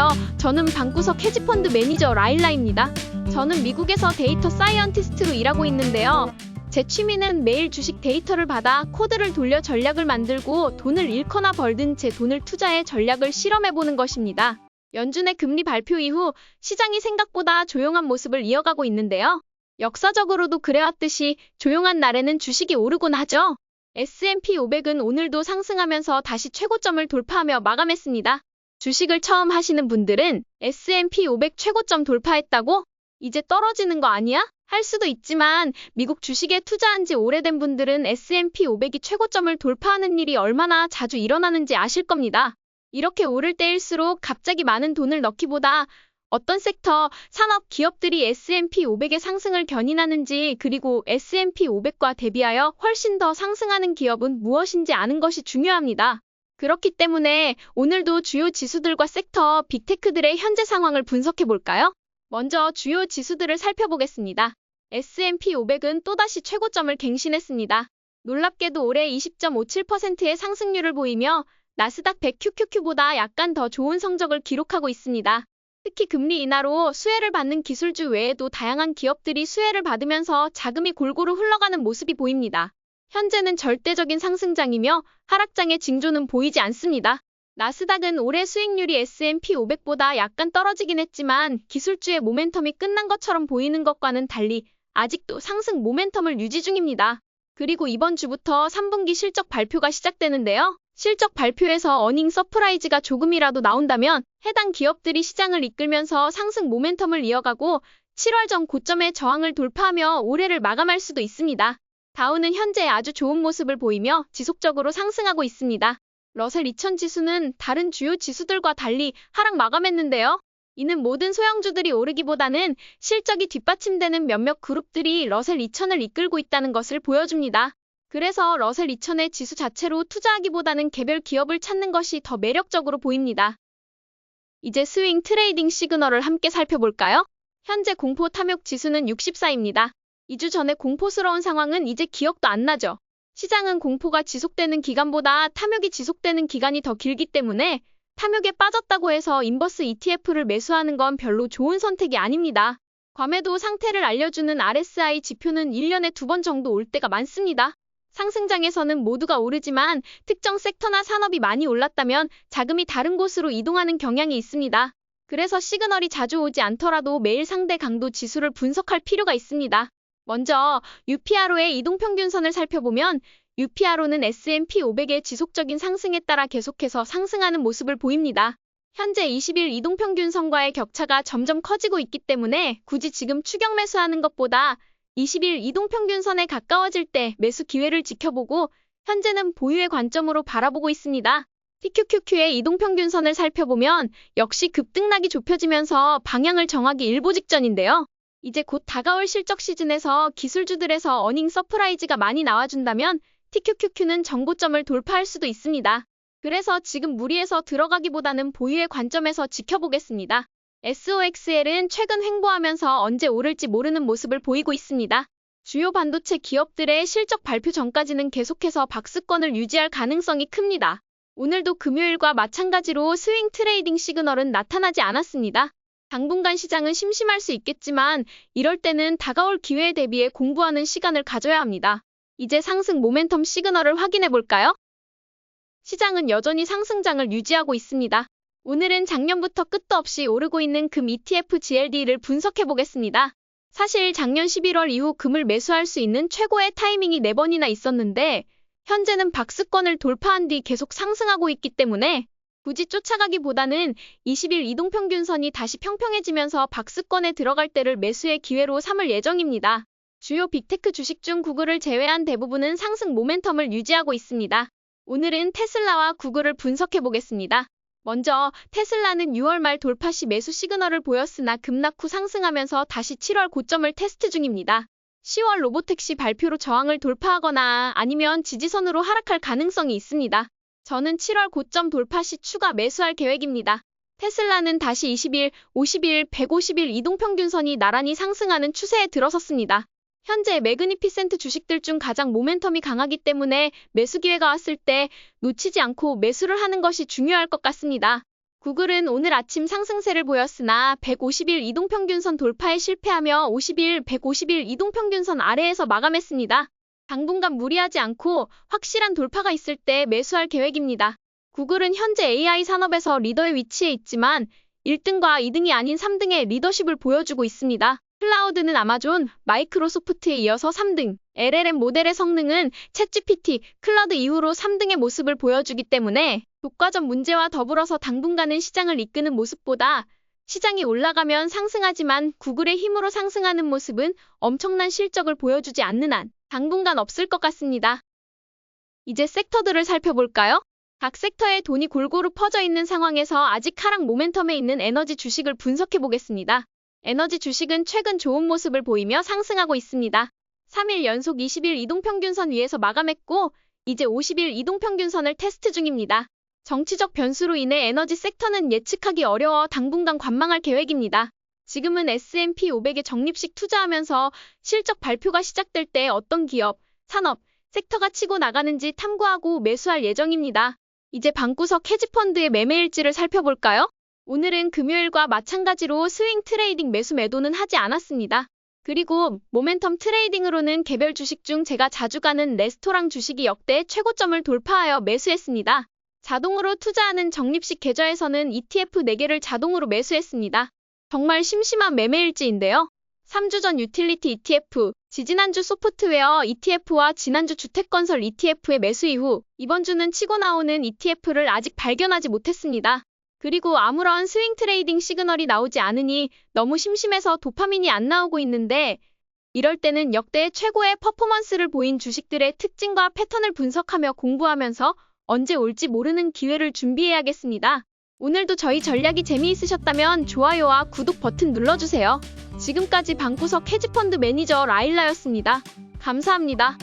안녕하세요. 저는 방구석 헤지펀드 매니저 라일라입니다. 저는 미국에서 데이터 사이언티스트로 일하고 있는데요. 제 취미는 매일 주식 데이터를 받아 코드를 돌려 전략을 만들고 돈을 잃거나 벌든 제 돈을 투자해 전략을 실험해보는 것입니다. 연준의 금리 발표 이후 시장이 생각보다 조용한 모습을 이어가고 있는데요. 역사적으로도 그래왔듯이 조용한 날에는 주식이 오르곤 하죠. S&P 500은 오늘도 상승하면서 다시 최고점을 돌파하며 마감했습니다. 주식을 처음 하시는 분들은 S&P 500 최고점 돌파했다고? 이제 떨어지는 거 아니야? 할 수도 있지만 미국 주식에 투자한 지 오래된 분들은 S&P 500이 최고점을 돌파하는 일이 얼마나 자주 일어나는지 아실 겁니다. 이렇게 오를 때일수록 갑자기 많은 돈을 넣기보다 어떤 섹터, 산업, 기업들이 S&P 500의 상승을 견인하는지 그리고 S&P 500과 대비하여 훨씬 더 상승하는 기업은 무엇인지 아는 것이 중요합니다. 그렇기 때문에 오늘도 주요 지수들과 섹터, 빅테크들의 현재 상황을 분석해 볼까요? 먼저 주요 지수들을 살펴보겠습니다. S&P 500은 또다시 최고점을 갱신했습니다. 놀랍게도 올해 20.57%의 상승률을 보이며 나스닥 100 QQQ보다 약간 더 좋은 성적을 기록하고 있습니다. 특히 금리 인하로 수혜를 받는 기술주 외에도 다양한 기업들이 수혜를 받으면서 자금이 골고루 흘러가는 모습이 보입니다. 현재는 절대적인 상승장이며 하락장의 징조는 보이지 않습니다. 나스닥은 올해 수익률이 S&P 500보다 약간 떨어지긴 했지만 기술주의 모멘텀이 끝난 것처럼 보이는 것과는 달리 아직도 상승 모멘텀을 유지 중입니다. 그리고 이번 주부터 3분기 실적 발표가 시작되는데요. 실적 발표에서 어닝 서프라이즈가 조금이라도 나온다면 해당 기업들이 시장을 이끌면서 상승 모멘텀을 이어가고 7월 전 고점의 저항을 돌파하며 올해를 마감할 수도 있습니다. 다우는 현재 아주 좋은 모습을 보이며 지속적으로 상승하고 있습니다. 러셀 2000 지수는 다른 주요 지수들과 달리 하락 마감했는데요. 이는 모든 소형주들이 오르기보다는 실적이 뒷받침되는 몇몇 그룹들이 러셀 2000을 이끌고 있다는 것을 보여줍니다. 그래서 러셀 2000의 지수 자체로 투자하기보다는 개별 기업을 찾는 것이 더 매력적으로 보입니다. 이제 스윙 트레이딩 시그널을 함께 살펴볼까요? 현재 공포 탐욕 지수는 64입니다. 2주 전의 공포스러운 상황은 이제 기억도 안 나죠. 시장은 공포가 지속되는 기간보다 탐욕이 지속되는 기간이 더 길기 때문에 탐욕에 빠졌다고 해서 인버스 ETF를 매수하는 건 별로 좋은 선택이 아닙니다. 과매도 상태를 알려주는 RSI 지표는 1년에 2번 정도 올 때가 많습니다. 상승장에서는 모두가 오르지만 특정 섹터나 산업이 많이 올랐다면 자금이 다른 곳으로 이동하는 경향이 있습니다. 그래서 시그널이 자주 오지 않더라도 매일 상대 강도 지수를 분석할 필요가 있습니다. 먼저 UPRO의 이동평균선을 살펴보면 UPRO는 S&P 500의 지속적인 상승에 따라 계속해서 상승하는 모습을 보입니다. 현재 20일 이동평균선과의 격차가 점점 커지고 있기 때문에 굳이 지금 추격 매수하는 것보다 20일 이동평균선에 가까워질 때 매수 기회를 지켜보고 현재는 보유의 관점으로 바라보고 있습니다. TQQQ의 이동평균선을 살펴보면 역시 급등락이 좁혀지면서 방향을 정하기 일보 직전인데요. 이제 곧 다가올 실적 시즌에서 기술주들에서 어닝 서프라이즈가 많이 나와준다면 TQQQ는 정고점을 돌파할 수도 있습니다. 그래서 지금 무리해서 들어가기보다는 보유의 관점에서 지켜보겠습니다. SOXL은 최근 횡보하면서 언제 오를지 모르는 모습을 보이고 있습니다. 주요 반도체 기업들의 실적 발표 전까지는 계속해서 박스권을 유지할 가능성이 큽니다. 오늘도 금요일과 마찬가지로 스윙 트레이딩 시그널은 나타나지 않았습니다. 당분간 시장은 심심할 수 있겠지만 이럴 때는 다가올 기회에 대비해 공부하는 시간을 가져야 합니다. 이제 상승 모멘텀 시그널을 확인해 볼까요? 시장은 여전히 상승장을 유지하고 있습니다. 오늘은 작년부터 끝도 없이 오르고 있는 금 ETF GLD를 분석해 보겠습니다. 사실 작년 11월 이후 금을 매수할 수 있는 최고의 타이밍이 4번이나 있었는데 현재는 박스권을 돌파한 뒤 계속 상승하고 있기 때문에 굳이 쫓아가기보다는 20일 이동평균선이 다시 평평해지면서 박스권에 들어갈 때를 매수의 기회로 삼을 예정입니다. 주요 빅테크 주식 중 구글을 제외한 대부분은 상승 모멘텀을 유지하고 있습니다. 오늘은 테슬라와 구글을 분석해 보겠습니다. 먼저 테슬라는 6월 말 돌파 시 매수 시그널을 보였으나 급락 후 상승하면서 다시 7월 고점을 테스트 중입니다. 10월 로보택시 발표로 저항을 돌파하거나 아니면 지지선으로 하락할 가능성이 있습니다. 저는 7월 고점 돌파 시 추가 매수할 계획입니다. 테슬라는 다시 20일, 50일, 150일 이동평균선이 나란히 상승하는 추세에 들어섰습니다. 현재 매그니피센트 주식들 중 가장 모멘텀이 강하기 때문에 매수 기회가 왔을 때 놓치지 않고 매수를 하는 것이 중요할 것 같습니다. 구글은 오늘 아침 상승세를 보였으나 150일 이동평균선 돌파에 실패하며 150일 이동평균선 아래에서 마감했습니다. 당분간 무리하지 않고 확실한 돌파가 있을 때 매수할 계획입니다. 구글은 현재 AI 산업에서 리더의 위치에 있지만 1등과 2등이 아닌 3등의 리더십을 보여주고 있습니다. 클라우드는 아마존, 마이크로소프트에 이어서 3등, LLM 모델의 성능은 챗GPT, 클라우드 이후로 3등의 모습을 보여주기 때문에 독과점 문제와 더불어서 당분간은 시장을 이끄는 모습보다 시장이 올라가면 상승하지만 구글의 힘으로 상승하는 모습은 엄청난 실적을 보여주지 않는 한 당분간 없을 것 같습니다. 이제 섹터들을 살펴볼까요? 각 섹터에 돈이 골고루 퍼져 있는 상황에서 아직 하락 모멘텀에 있는 에너지 주식을 분석해 보겠습니다. 에너지 주식은 최근 좋은 모습을 보이며 상승하고 있습니다. 3일 연속 20일 이동평균선 위에서 마감했고 이제 50일 이동평균선을 테스트 중입니다. 정치적 변수로 인해 에너지 섹터는 예측하기 어려워 당분간 관망할 계획입니다. 지금은 S&P 500에 적립식 투자하면서 실적 발표가 시작될 때 어떤 기업, 산업, 섹터가 치고 나가는지 탐구하고 매수할 예정입니다. 이제 방구석 헤지펀드의 매매일지를 살펴볼까요? 오늘은 금요일과 마찬가지로 스윙 트레이딩 매수 매도는 하지 않았습니다. 그리고 모멘텀 트레이딩으로는 개별 주식 중 제가 자주 가는 레스토랑 주식이 역대 최고점을 돌파하여 매수했습니다. 자동으로 투자하는 적립식 계좌에서는 ETF 4개를 자동으로 매수했습니다. 정말 심심한 매매일지인데요. 3주 전 유틸리티 ETF, 지지난주 소프트웨어 ETF와 지난주 주택건설 ETF의 매수 이후 이번 주는 치고 나오는 ETF를 아직 발견하지 못했습니다. 그리고 아무런 스윙 트레이딩 시그널이 나오지 않으니 너무 심심해서 도파민이 안 나오고 있는데 이럴 때는 역대 최고의 퍼포먼스를 보인 주식들의 특징과 패턴을 분석하며 공부하면서 언제 올지 모르는 기회를 준비해야겠습니다. 오늘도 저희 전략이 재미있으셨다면 좋아요와 구독 버튼 눌러주세요. 지금까지 방구석 헤지펀드 매니저 라일라였습니다. 감사합니다.